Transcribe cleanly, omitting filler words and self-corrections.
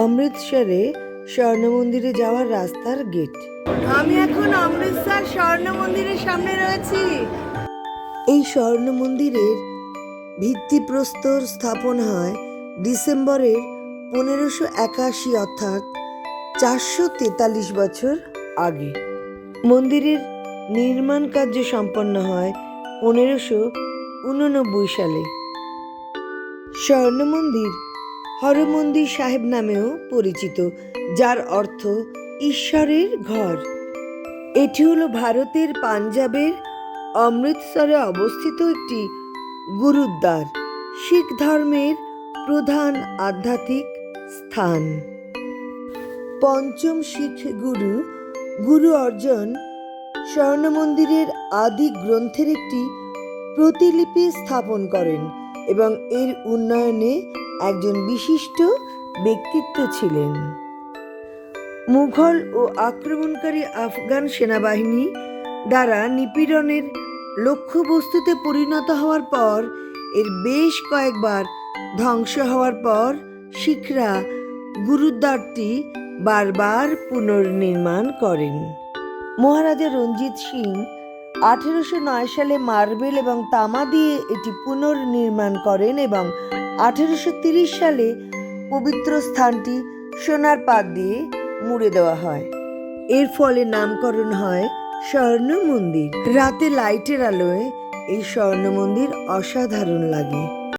অমৃতসরে স্বর্ণ মন্দিরে যাওয়ার রাস্তার গেট। আমি এখন অমৃতসর স্বর্ণ মন্দিরের সামনে রয়েছি। এই স্বর্ণ মন্দিরের ভিত্তিপ্রস্তর স্থাপন হয় ডিসেম্বরের 1581, অর্থাৎ 443 বছর আগে। মন্দিরের নির্মাণ কার্য সম্পন্ন হয় 1589 সালে। স্বর্ণ মন্দির হরমন্দির সাহেব নামেও পরিচিত, যার অর্থ ঈশ্বরের ঘর। এটি হলো ভারতের পাঞ্জাবের অমৃতসরে অবস্থিত একটি গুরুদ্বার, শিখ ধর্মের প্রধান আধ্যাত্মিক স্থান। পঞ্চম শিখ গুরু গুরু অর্জন স্বর্ণ মন্দিরের আদি গ্রন্থের একটি প্রতিলিপি স্থাপন করেন এবং এর উন্নয়নে একজন বিশিষ্ট ব্যক্তিত্ব ছিলেন। মুঘল ও আক্রমণকারী আফগান সেনাবাহিনী দ্বারা নিপীড়নের লক্ষ্যবস্তুতে পরিণত হওয়ার পর এর বেশ কয়েকবার ধ্বংস হওয়ার পর শিখরা গুরুদ্বারটি বারবার পুনর্নির্মাণ করেন। মহারাজা রঞ্জিত সিং 1809 সালে মার্বেল এবং তামা দিয়ে এটি পুনর্নির্মাণ করেন এবং 1830 সালে পবিত্র স্থানটি সোনার পাত দিয়ে মুড়ে দেওয়া হয়। এর ফলে নামকরণ হয় স্বর্ণ মন্দির। রাতে লাইটের আলোয় এই স্বর্ণ মন্দির অসাধারণ লাগে।